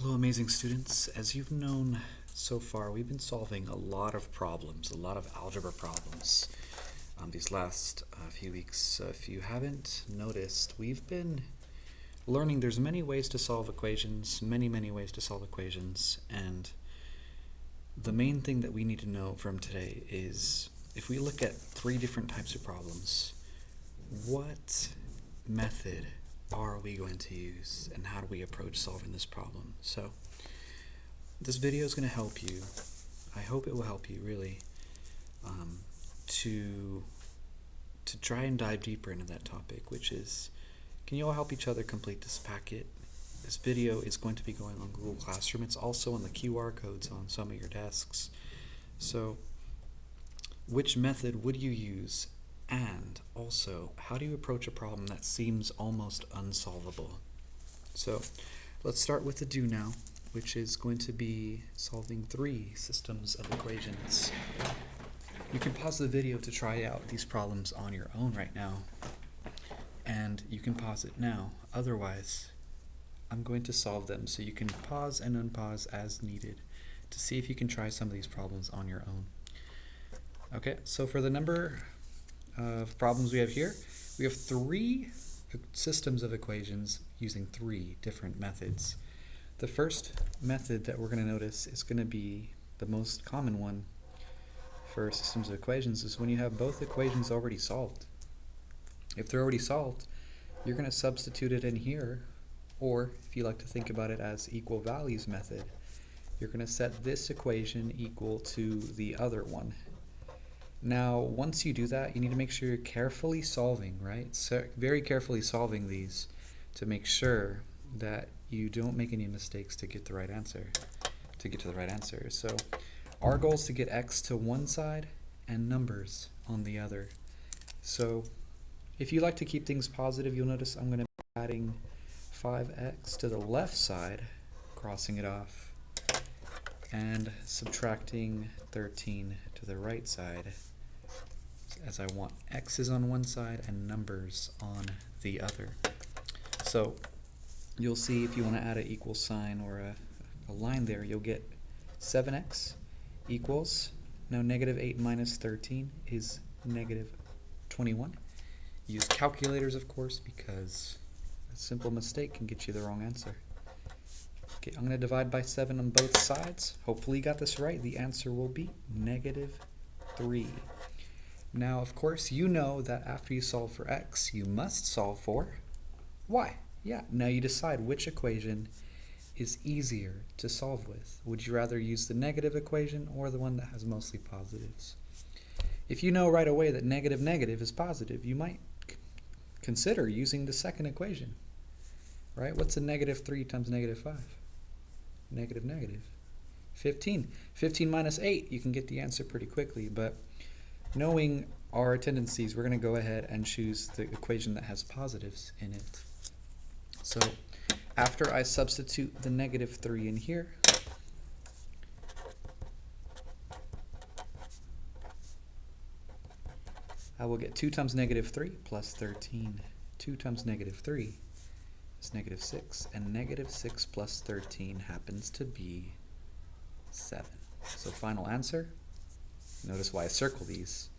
Hello, amazing students. As you've known so far, we've been solving a lot of problems, a lot of algebra problems these last few weeks. So if you haven't noticed, we've been learning there's many ways to solve equations, many ways to solve equations, and the main thing that we need to know from today is if we look at three different types of problems, what method are we going to use and how do we approach solving this problem? So this video is going to help you. I hope it will help you really to try and dive deeper into that topic, which is, can you all help each other complete this packet? This video is going to be going on Google Classroom. It's also on the QR codes on some of your desks. So which method would you use? And also, how do you approach a problem that seems almost unsolvable? So let's start with the do now, which is going to be solving three systems of equations. You can pause the video to try out these problems on your own right now, and you can pause it now. Otherwise, I'm going to solve them, so you can pause and unpause as needed to see if you can try some of these problems on your own. Okay, so for the number of problems we have here, we have three systems of equations using three different methods. The first method that we're going to notice is going to be the most common one for systems of equations, is when you have both equations already solved. If they're already solved, you're going to substitute it in here, or if you like to think about it as equal values method, you're going to set this equation equal to the other one. Now, once you do that, you need to make sure you're carefully solving, right? So very carefully solving these to make sure that you don't make any mistakes to get the right answer, to get to the right answer. So our goal is to get x to one side and numbers on the other. So if you like to keep things positive, you'll notice I'm going to be adding 5x to the left side, crossing it off, and subtracting 13 to the right side, as I want x's on one side and numbers on the other. So you'll see if you want to add an equal sign or a line there, you'll get 7x equals, now negative 8 minus 13 is negative 21. Use calculators, of course, because a simple mistake can get you the wrong answer. Okay, I'm going to divide by 7 on both sides. Hopefully you got this right. The answer will be negative 3. Now, of course, you know that after you solve for x, you must solve for y. Yeah, now you decide which equation is easier to solve with. Would you rather use the negative equation or the one that has mostly positives? If you know right away that negative is positive, you might consider using the second equation, right? What's a negative 3 times negative 5? Negative. 15. 15 minus 8, you can get the answer pretty quickly, but knowing our tendencies, we're going to go ahead and choose the equation that has positives in it. So after I substitute the negative 3 in here, I will get 2 times negative 3 plus 13. 2 times negative 3 is negative 6, and negative 6 plus 13 happens to be 7. So final answer, notice why I circle these.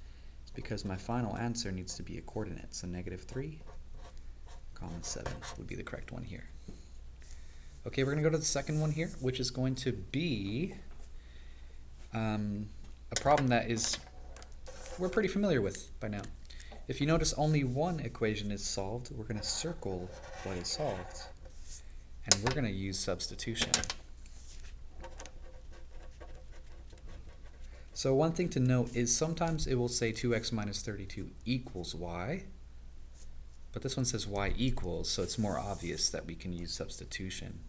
It's because my final answer needs to be a coordinate. So negative 3, comma 7 would be the correct one here. Okay, we're going to go to the second one here, which is going to be a problem that we're pretty familiar with by now. If you notice only one equation is solved, we're going to circle what is solved, and we're going to use substitution. So one thing to note is sometimes it will say 2x minus 32 equals y, but this one says y equals, so it's more obvious that we can use substitution.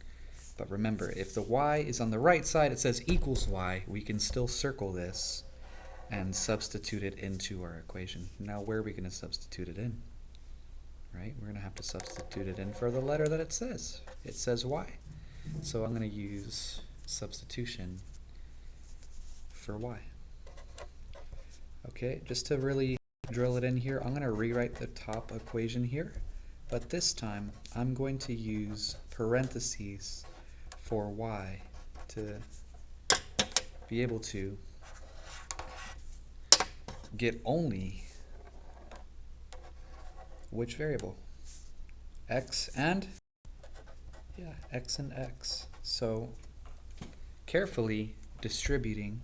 But remember, if the y is on the right side, it says equals y, we can still circle this and substitute it into our equation. Now where are we going to substitute it in? Right? We're going to have to substitute it in for the letter that it says. It says y. So I'm going to use substitution for y. Okay, just to really drill it in here, I'm going to rewrite the top equation here, but this time I'm going to use parentheses for y to be able to get only which variable? X and? Yeah, x and x. So carefully distributing,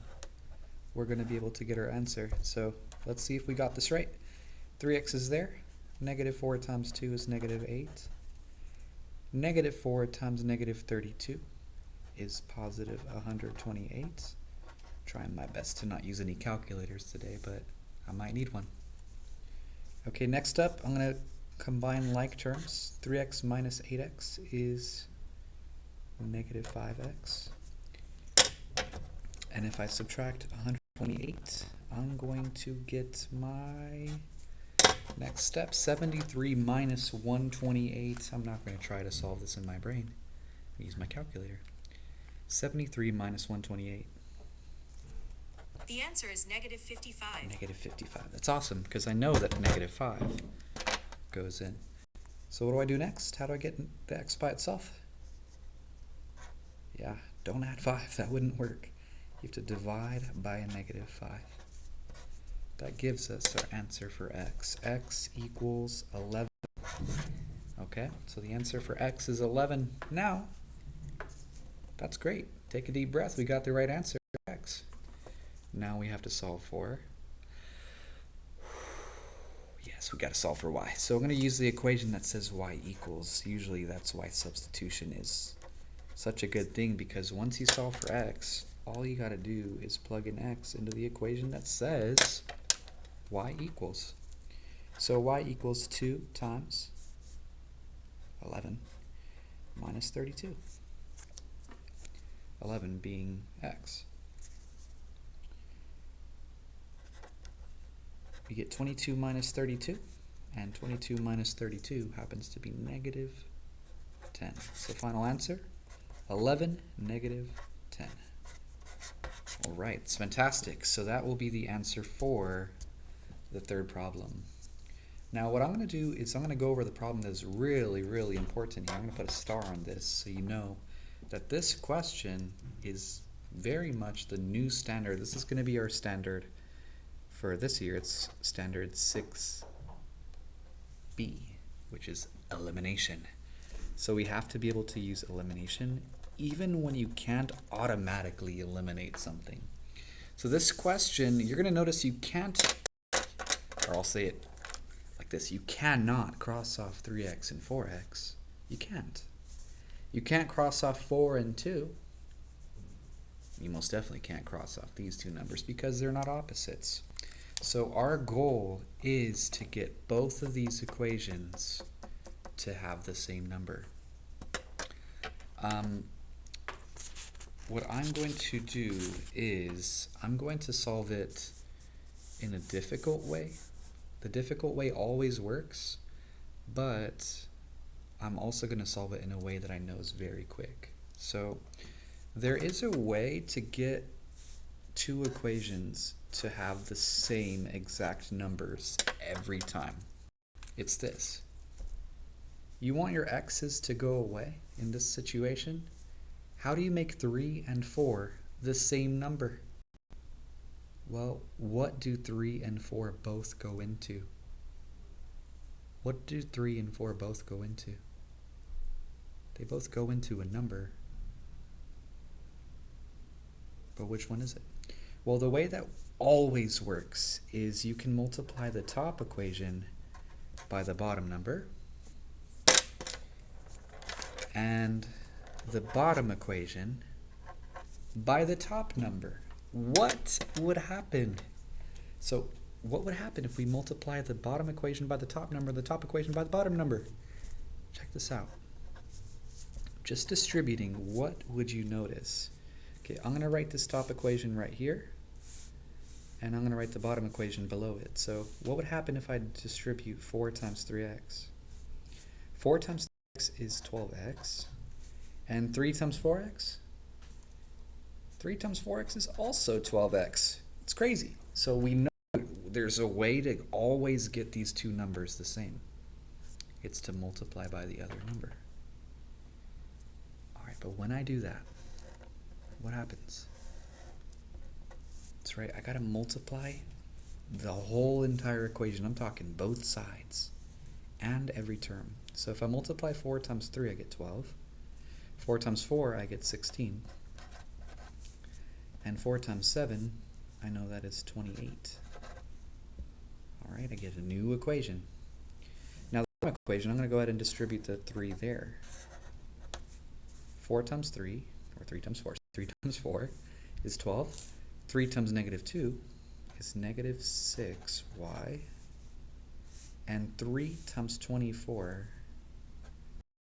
we're going to be able to get our answer. So let's see if we got this right. 3x is there. Negative 4 times 2 is negative 8. Negative 4 times negative 32 is positive 128. Trying my best to not use any calculators today, but I might need one. Okay, next up, I'm going to combine like terms. 3x minus 8x is negative 5x. And if I subtract 128, I'm going to get my next step, 73 minus 128. I'm not going to try to solve this in my brain. I'll use my calculator. 73 minus 128. The answer is negative 55. Negative 55. That's awesome, because I know that negative 5 goes in. So what do I do next? How do I get the x by itself? Yeah, don't add 5. That wouldn't work. You have to divide by a negative 5. That gives us our answer for x. X equals 11. Okay, so the answer for x is 11. Now, that's great. Take a deep breath. We got the right answer for x. Now we have to solve for, yes, we got to solve for y. So I'm going to use the equation that says y equals. Usually that's why substitution is such a good thing, because once you solve for x, all you got to do is plug in x into the equation that says y equals. So y equals 2 times 11 minus 32. 11 being x. We get 22 minus 32, and 22 minus 32 happens to be negative 10. So final answer, 11, negative 10. All right, it's fantastic. So that will be the answer for the third problem. Now what I'm going to do is I'm going to go over the problem that is really, really important here. I'm going to put a star on this so you know that this question is very much the new standard. This is going to be our standard for this year. It's standard 6B, which is elimination. So we have to be able to use elimination even when you can't automatically eliminate something. So this question, you're going to notice you can't, or I'll say it like this, you cannot cross off 3x and 4x. You can't. You can't cross off 4 and 2. You most definitely can't cross off these two numbers because they're not opposites. So our goal is to get both of these equations to have the same number. What I'm going to do is I'm going to solve it in a difficult way. The difficult way always works, but I'm also going to solve it in a way that I know is very quick. So there is a way to get two equations to have the same exact numbers every time. It's this. You want your x's to go away in this situation? How do you make 3 and 4 the same number? Well, what do 3 and 4 both go into? What do 3 and 4 both go into? They both go into a number. But which one is it? Well, the way that always works is you can multiply the top equation by the bottom number and the bottom equation by the top number. What would happen? So what would happen if we multiply the bottom equation by the top number, the top equation by the bottom number? Check this out. Just distributing, what would you notice? Okay, I'm going to write this top equation right here, and I'm going to write the bottom equation below it. So what would happen if I distribute 4 times 3x? 4 times 3x is 12x, and 3 times 4x? 3 times 4x is also 12x. It's crazy. So we know there's a way to always get these two numbers the same. It's to multiply by the other number. All right, But when I do that, what happens? That's right, I gotta multiply the whole entire equation. I'm talking both sides and every term. So if I multiply 4 times 3, I get 12. 4 times 4, I get 16. And 4 times 7, I know that is 28. All right, I get a new equation. Now the equation, I'm going to go ahead and distribute the 3 there. 4 times 3, or 3 times 4, 3 times 4 is 12. 3 times negative 2 is negative 6y. And 3 times 24,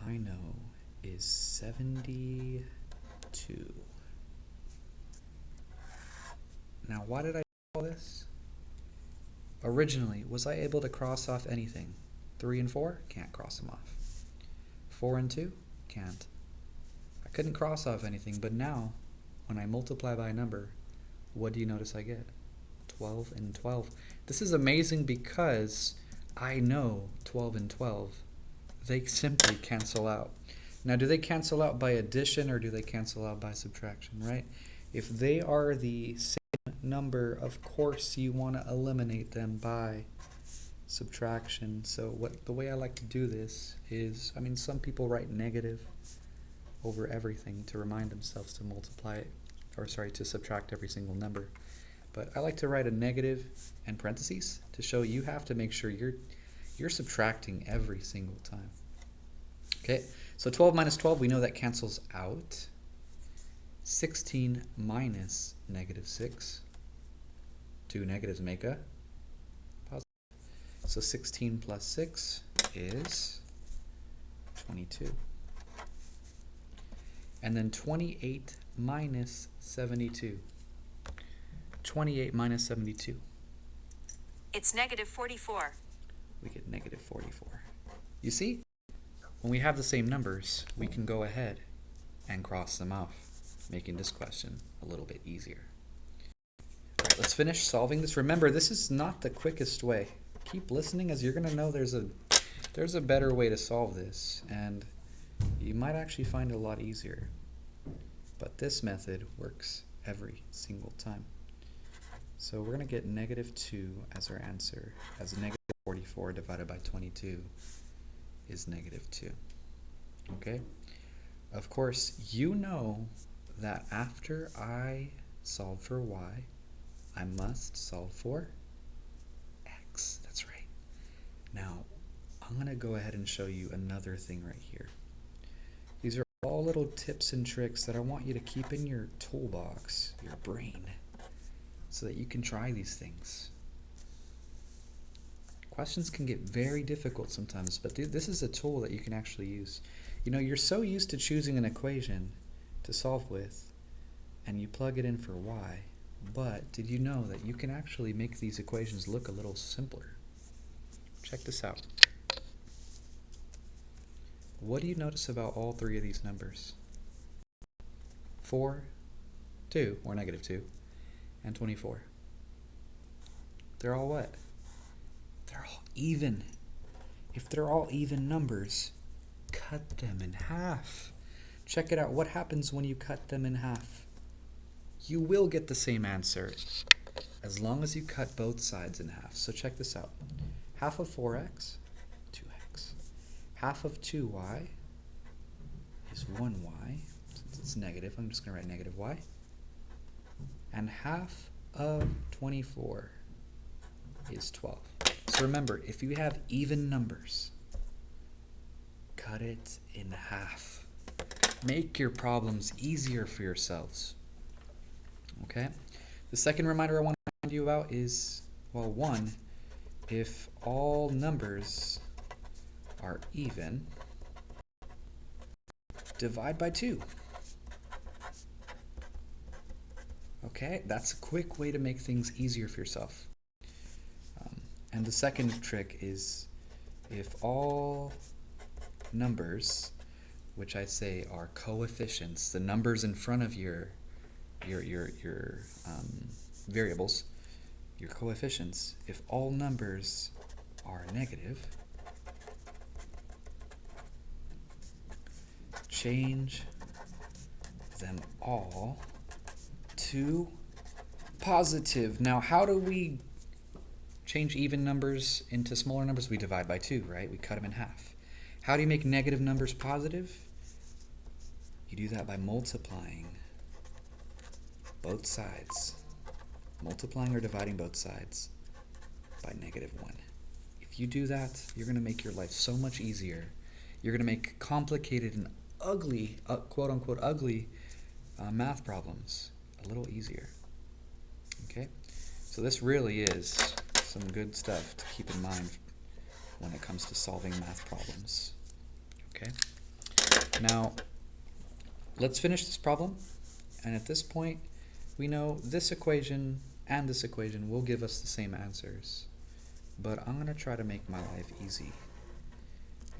I know, is 72. Now, why did I do all this? Originally, was I able to cross off anything? 3 and 4? Can't cross them off. 4 and 2? Can't. I couldn't cross off anything, but now, when I multiply by a number, what do you notice I get? 12 and 12. This is amazing because I know 12 and 12. They simply cancel out. Now, do they cancel out by addition or do they cancel out by subtraction, right? If they are the same number, of course you want to eliminate them by subtraction. So the way I like to do this is, I mean, some people write negative over everything to remind themselves to multiply it, or sorry, to subtract every single number. But I like to write a negative and parentheses to show you have to make sure you're subtracting every single time. Okay, so 12 minus 12, we know that cancels out. 16 minus negative 6. 2 negatives make a positive. So 16 plus 6 is 22. And then 28 minus 72. 28 minus 72. It's negative 44. We get negative 44. You see? When we have the same numbers, we can go ahead and cross them off, making this question a little bit easier. All right, let's finish solving this. Remember, this is not the quickest way. Keep listening, as you're going to know there's a better way to solve this, and you might actually find it a lot easier. But this method works every single time. So we're going to get negative 2 as our answer, as negative 44 divided by 22 is negative 2. Okay? Of course, you know that after I solve for y, I must solve for x. That's right. Now, I'm going to go ahead and show you another thing right here. These are all little tips and tricks that I want you to keep in your toolbox, your brain, so that you can try these things. Questions can get very difficult sometimes, but this is a tool that you can actually use. You know, you're so used to choosing an equation to solve with, and you plug it in for y, but did you know that you can actually make these equations look a little simpler? Check this out. What do you notice about all three of these numbers? 4, 2, or negative 2, and 24. They're all what? They're all even. If they're all even numbers, cut them in half. Check it out. What happens when you cut them in half? You will get the same answer as long as you cut both sides in half. So check this out. Half of 4x, 2x. Half of 2y is 1y. Since it's negative, I'm just going to write negative y. And half of 24 is 12. So remember, if you have even numbers, cut it in half. Make your problems easier for yourselves. Okay? The second reminder I want to remind you about is, well, one, if all numbers are even, divide by 2. Okay? That's a quick way to make things easier for yourself. And the second trick is, if all numbers, which I say are coefficients, the numbers in front of your variables, your coefficients, if all numbers are negative, change them all to positive. Now, how do we change even numbers into smaller numbers? We divide by 2, right? We cut them in half. How do you make negative numbers positive? You do that by multiplying both sides. Multiplying or dividing both sides by -1. If you do that, you're going to make your life so much easier. You're going to make complicated and ugly, quote-unquote ugly, math problems a little easier. Okay? So this really is some good stuff to keep in mind when it comes to solving math problems. Okay? Now, let's finish this problem. And at this point, we know this equation and this equation will give us the same answers. But I'm going to try to make my life easy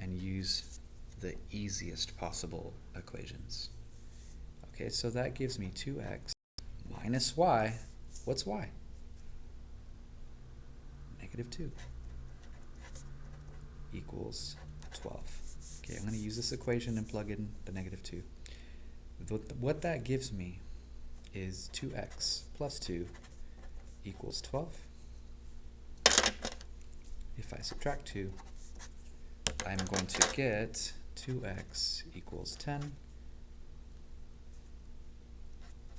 and use the easiest possible equations. Okay, so that gives me 2x minus y. What's y? -2 equals 12. Okay, I'm going to use this equation and plug in the -2. What that gives me is 2x plus 2 equals 12. If I subtract 2, I'm going to get 2x equals 10.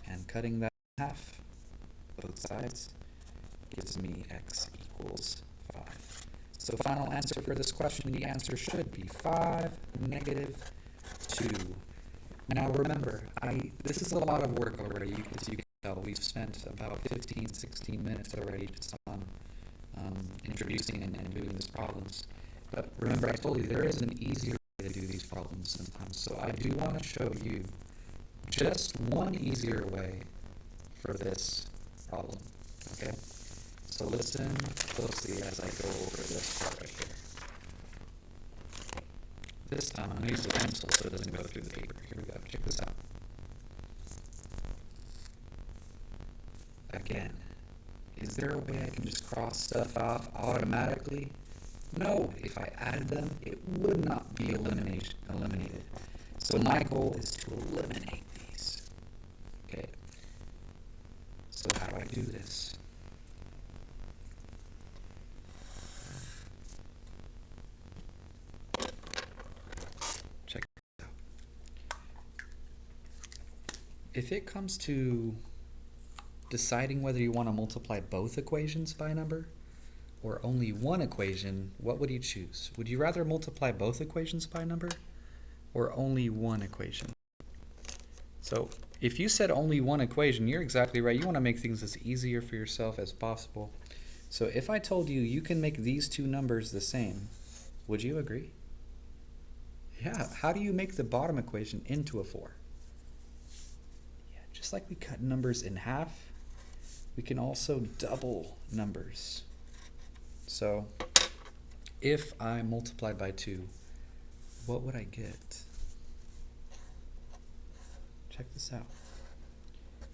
And cutting that in half, both sides, gives me x equals 5. So final answer for this question, the answer should be 5, -2. Now remember, this is a lot of work already, as you can tell. We've spent about 15, 16 minutes already just on introducing and doing these problems. But remember, I told you there is an easier way to do these problems sometimes. So I do want to show you just one easier way for this problem. Okay? So listen closely as I go over this part right here. This time I'm going to use a pencil so it doesn't go through the paper. Here we go. Check this out. Again, is there a way I can just cross stuff off automatically? No. If I added them, it would not be eliminated. So my goal is to eliminate these. Okay. So how do I do this? Check it out. If it comes to deciding whether you want to multiply both equations by a number or only one equation, what would you choose? Would you rather multiply both equations by a number or only one equation? So if you said only one equation, you're exactly right. You want to make things as easier for yourself as possible. So if I told you you can make these two numbers the same, would you agree? Yeah. How do you make the bottom equation into a 4? Yeah, just like we cut numbers in half, we can also double numbers. So if I multiplied by 2, what would I get? Check this out.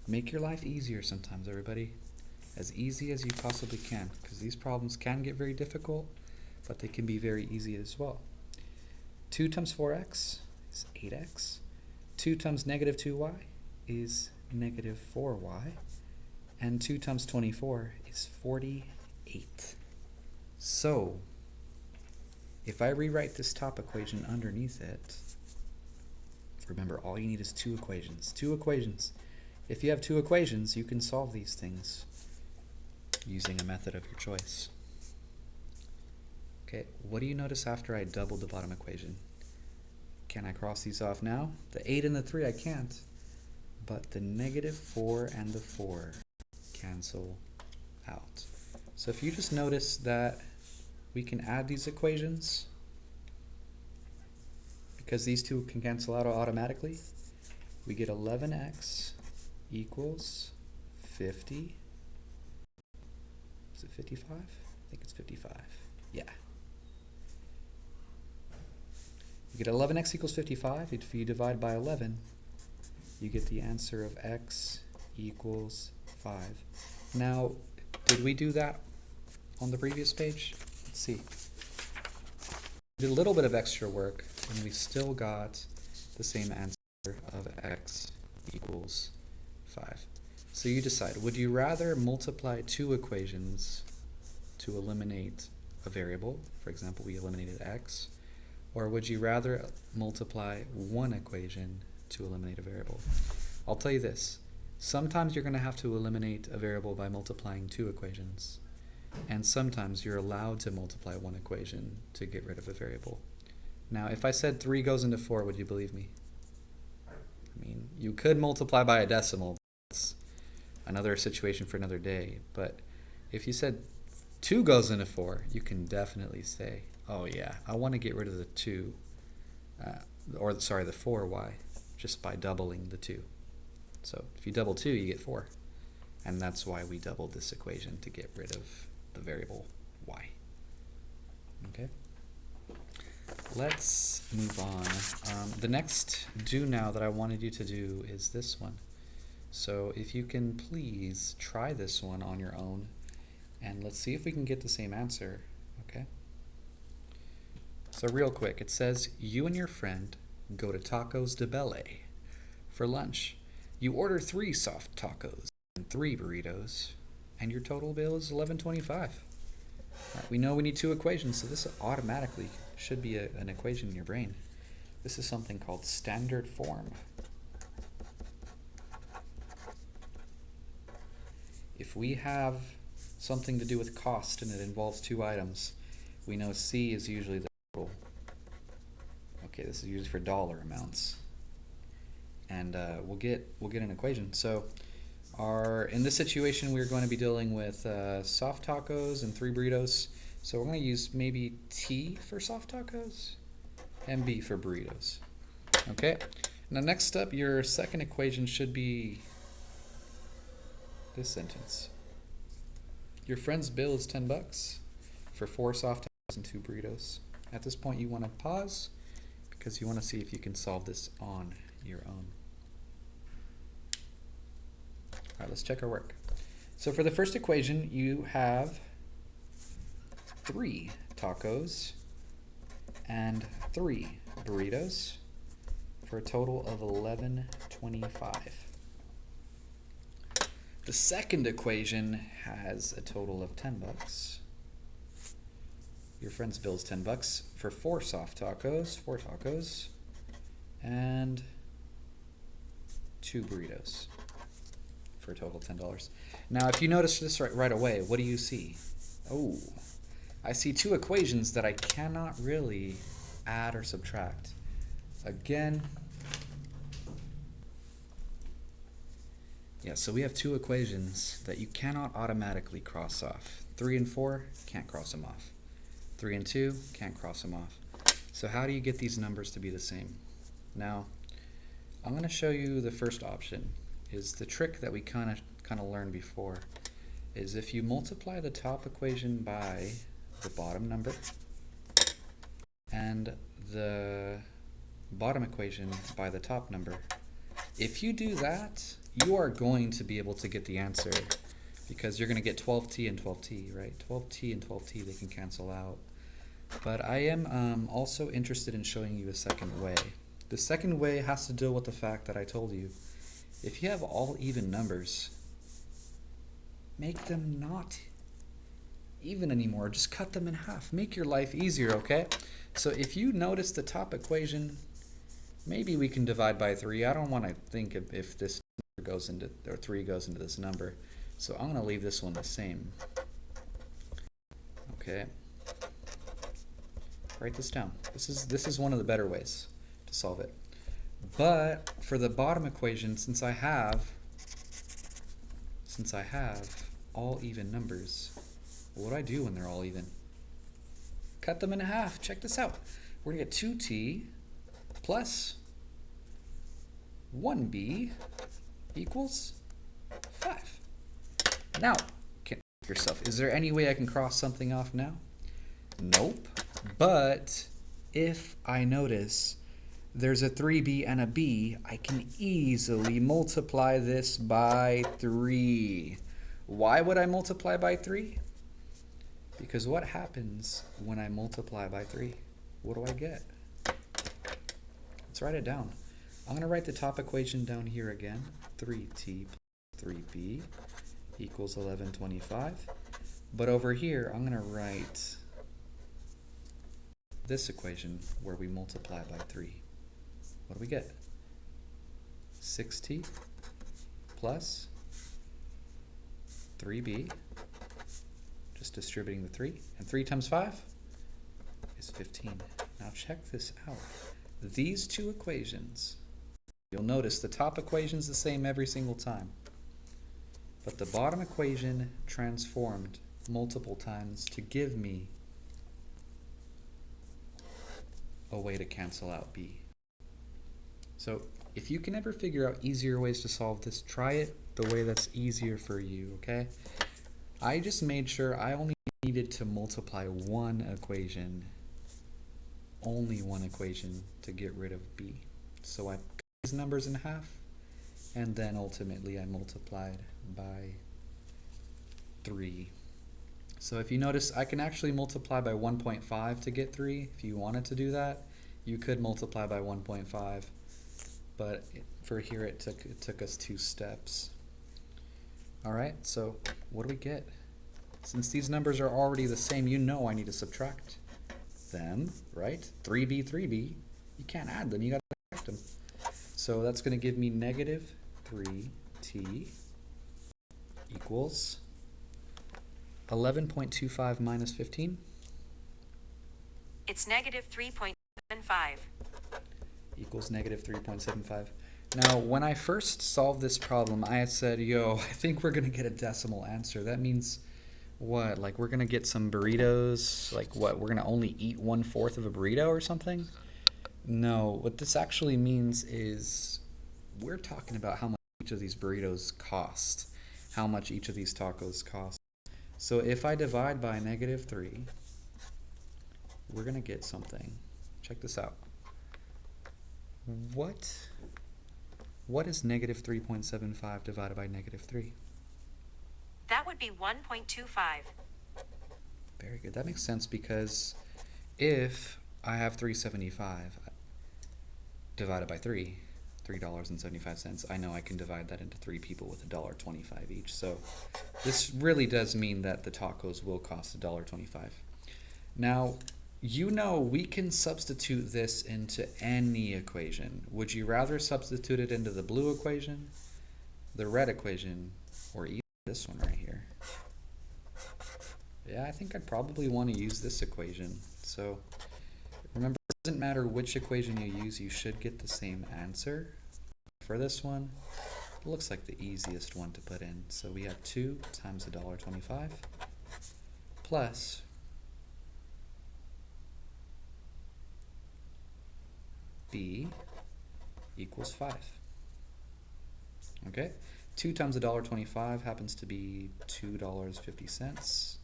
Make your life easier sometimes, everybody. As easy as you possibly can, because these problems can get very difficult, but they can be very easy as well. 2 times 4x is 8x. 2 times -2y is -4y. And 2 times 24 is 48. So, if I rewrite this top equation underneath it, remember, all you need is 2 equations. 2 equations. If you have 2 equations, you can solve these things using a method of your choice. Okay, what do you notice after I doubled the bottom equation? Can I cross these off now? The 8 and the 3 I can't, but the -4 and the 4 cancel out. So if you just notice that we can add these equations, because these two can cancel out automatically, we get 11x equals 50. Is it 55? I think it's 55. Yeah. You get 11x equals 55. If you divide by 11, you get the answer of x equals 5. Now, did we do that on the previous page? Let's see. We did a little bit of extra work, and we still got the same answer of x equals 5. So you decide, would you rather multiply two equations to eliminate a variable? For example, we eliminated x. Or would you rather multiply one equation to eliminate a variable? I'll tell you this. Sometimes you're going to have to eliminate a variable by multiplying two equations. And sometimes you're allowed to multiply one equation to get rid of a variable. Now, if I said 3 goes into 4, would you believe me? I mean, you could multiply by a decimal. That's another situation for another day. But if you said 2 goes into 4, you can definitely say, oh yeah, I want to get rid of the 2, the 4y, just by doubling the 2. So if you double 2, you get 4. And that's why we doubled this equation, to get rid of the variable y. Okay? Let's move on. The next do now that I wanted you to do is this one. So if you can please try this one on your own, and let's see if we can get the same answer. Okay? So real quick, it says you and your friend go to Tacos de Belle for lunch. You order 3 soft tacos and 3 burritos, and your total bill is $11.25. We know we need 2 equations, so this automatically should be an equation in your brain. This is something called standard form. If we have something to do with cost and it involves 2 items, we know C is usually the total. Okay, this is usually for dollar amounts. And we'll get an equation. So in this situation, we're going to be dealing with soft tacos and 3 burritos. So we're going to use maybe T for soft tacos and B for burritos. Okay. Now next up, your second equation should be this sentence. Your friend's bill is $10 for 4 soft tacos and 2 burritos. At this point, you want to pause because you want to see if you can solve this on your own. All right, let's check our work. So for the first equation, you have 3 tacos and 3 burritos for a total of $11.25. The second equation has a total of $10. Your friend's bill is $10 for 4 soft tacos, 4 tacos, and 2 burritos for a total of $10. Now, if you notice this right away, what do you see? Oh, I see 2 equations that I cannot really add or subtract. Again, yeah, so we have 2 equations that you cannot automatically cross off. 3 and 4, can't cross them off. 3 and 2, can't cross them off. So how do you get these numbers to be the same? Now, I'm going to show you the first option. Is the trick that we kind of learned before. Is if you multiply the top equation by the bottom number and the bottom equation by the top number. If you do that, you are going to be able to get the answer, because you're going to get 12t and 12t, right? 12t and 12t, they can cancel out. But I am also interested in showing you a second way. The second way has to deal with the fact that I told you, if you have all even numbers, make them not even anymore. Just cut them in half. Make your life easier, okay? So if you notice the top equation, maybe we can divide by 3. I don't want to think of if this number goes into, or 3 goes into this number. So I'm going to leave this one the same. Okay. Write this down. This is one of the better ways to solve it. But for the bottom equation, since I have all even numbers, what do I do when they're all even? Cut them in half. Check this out. We're going to get 2t plus 1b equals 5. Now, can you ask yourself, is there any way I can cross something off now? Nope. But if I notice there's a 3b and a b, I can easily multiply this by 3. Why would I multiply by 3? Because what happens when I multiply by 3? What do I get? Let's write it down. I'm going to write the top equation down here again. 3t plus 3b equals 1125. But over here, I'm going to write this equation where we multiply by 3. What do we get? 6t plus 3b, just distributing the 3, and 3 times 5 is 15. Now check this out. These two equations, you'll notice the top equation is the same every single time, but the bottom equation transformed multiple times to give me a way to cancel out b. So if you can ever figure out easier ways to solve this, try it the way that's easier for you, okay? I just made sure I only needed to multiply one equation, only one equation, to get rid of b. So I cut these numbers in half, and then ultimately I multiplied by 3. So if you notice, I can actually multiply by 1.5 to get 3. If you wanted to do that, you could multiply by 1.5. But for here it took us 2 steps. Alright, so what do we get? Since these numbers are already the same, you know I need to subtract them, right? 3b, 3b, you can't add them, you gotta subtract them. So that's gonna give me negative 3t equals 11.25 minus 15. It's negative 3.75. Equals negative 3.75. Now, when I first solved this problem, I had said, yo, I think we're going to get a decimal answer. That means what? Like, we're going to get some burritos? Like, what? We're going to only eat 1/4 of a burrito or something? No, what this actually means is we're talking about how much each of these burritos cost, how much each of these tacos cost. So if I divide by negative 3, we're going to get something. Check this out. What is negative 3.75 divided by negative 3? That would be 1.25. Very good. That makes sense because if I have 375 divided by 3, $3.75, I know I can divide that into 3 people with $1.25 each. So this really does mean that the tacos will cost $1.25. Now, you know we can substitute this into any equation. Would you rather substitute it into the blue equation, the red equation, or even this one right here? Yeah, I think I'd probably want to use this equation. So remember, it doesn't matter which equation you use, you should get the same answer. For this one, it looks like the easiest one to put in. So we have 2 times $1.25 plus b equals 5. Okay, 2 times $1.25 happens to be $2.50.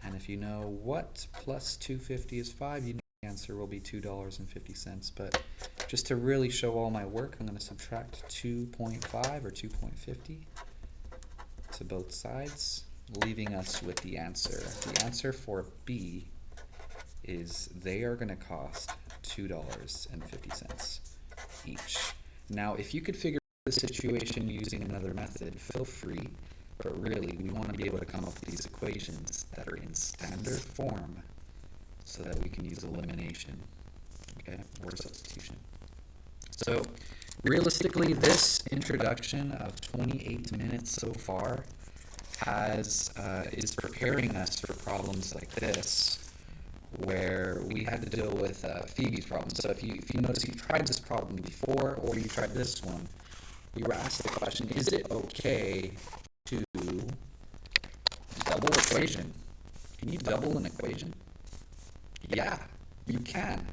And if you know what plus 250 is 5, you know the answer will be $2.50. But just to really show all my work, I'm going to subtract 2.5 or 2.50 to both sides, leaving us with the answer. The answer for b is they are going to cost $2.50 each. Now, if you could figure out the situation using another method, feel free, but really, we want to be able to come up with these equations that are in standard form so that we can use elimination, okay, or substitution. So, realistically, this introduction of 28 minutes so far is preparing us for problems like this, where we had to deal with Phoebe's problem. So if you notice, you tried this problem before or you tried this one, we were asked the question, is it okay to double equation? Can you double an equation? Yeah, you can.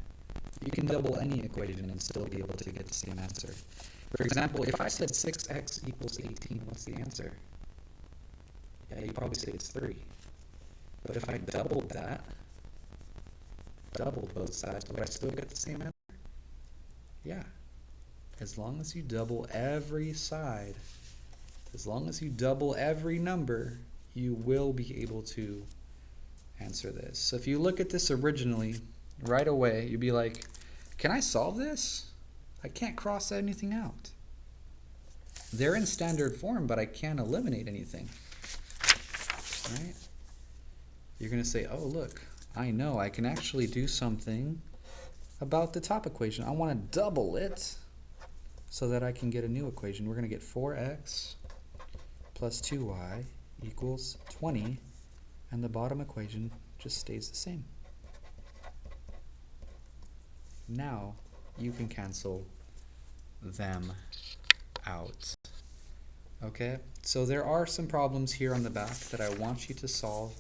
You can double any equation and still be able to get the same answer. For example, if I said 6x equals 18, what's the answer? Yeah, you probably say it's 3. But if I doubled that, doubled both sides, would I still get the same answer? Yeah. As long as you double every side, as long as you double every number, you will be able to answer this. So if you look at this originally, right away, you'd be like, can I solve this? I can't cross anything out. They're in standard form, but I can't eliminate anything. Right? You're going to say, oh, look, I know I can actually do something about the top equation. I want to double it so that I can get a new equation. We're going to get 4x plus 2y equals 20, and the bottom equation just stays the same. Now you can cancel them out. Okay, so there are some problems here on the back that I want you to solve.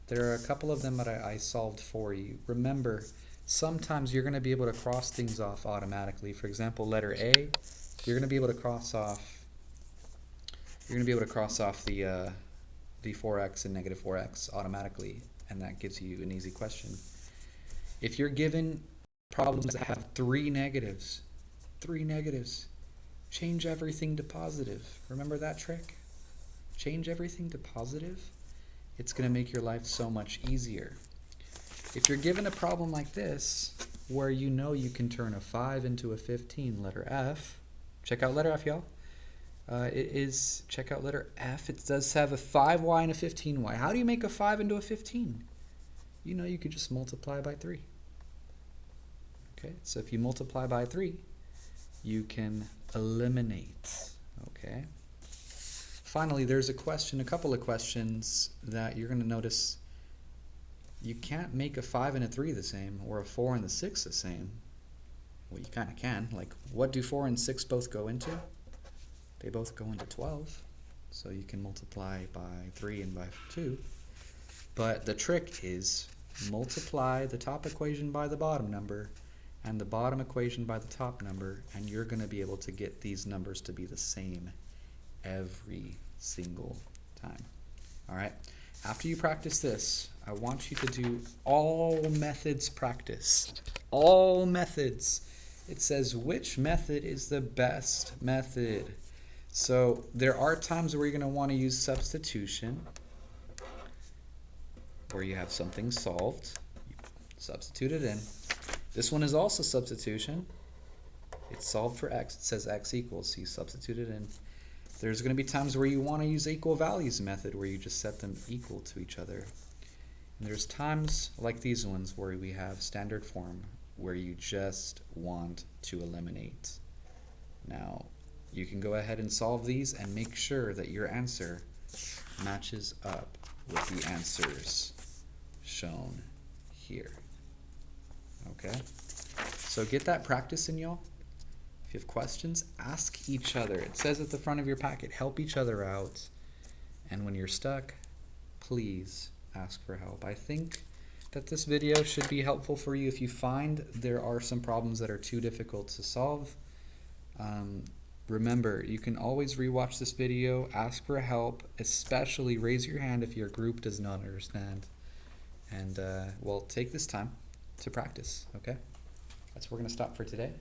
There are a couple of them that I solved for you. Remember, sometimes you're going to be able to cross things off automatically. For example, letter A, you're going to be able to cross off. You're going to be able to cross off the 4x and negative 4x automatically, and that gives you an easy question. If you're given problems that have three negatives, change everything to positive. Remember that trick? Change everything to positive. It's going to make your life so much easier. If you're given a problem like this, where you know you can turn a 5 into a 15, letter F, check out letter F, y'all. Check out letter F. It does have a 5y and a 15y. How do you make a 5 into a 15? You know, you could just multiply by 3. Okay, so if you multiply by 3, you can eliminate. Okay. Finally, there's a couple of questions that you're going to notice. You can't make a 5 and a 3 the same, or a 4 and the 6 the same. Well, you kind of can. Like, what do 4 and 6 both go into? They both go into 12. So you can multiply by 3 and by 2. But the trick is multiply the top equation by the bottom number and the bottom equation by the top number, and you're going to be able to get these numbers to be the same every single time. All right. After you practice this, I want you to do all methods practice. All methods. It says which method is the best method. So there are times where you're going to want to use substitution, where you have something solved, you substitute it in. This one is also substitution. It's solved for x. It says x equals, so you substitute it in. There's going to be times where you want to use equal values method, where you just set them equal to each other. And there's times like these ones where we have standard form, where you just want to eliminate. Now, you can go ahead and solve these and make sure that your answer matches up with the answers shown here. Okay? So get that practice in, y'all. If you have questions, ask each other. It says at the front of your packet, help each other out. And when you're stuck, please ask for help. I think that this video should be helpful for you if you find there are some problems that are too difficult to solve. Remember, you can always rewatch this video, ask for help, especially raise your hand if your group does not understand. And, well, take this time to practice, okay? That's where we're going to stop for today.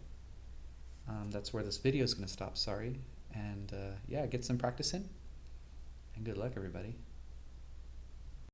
That's where this video is going to stop, sorry. And, yeah, get some practice in. And good luck, everybody.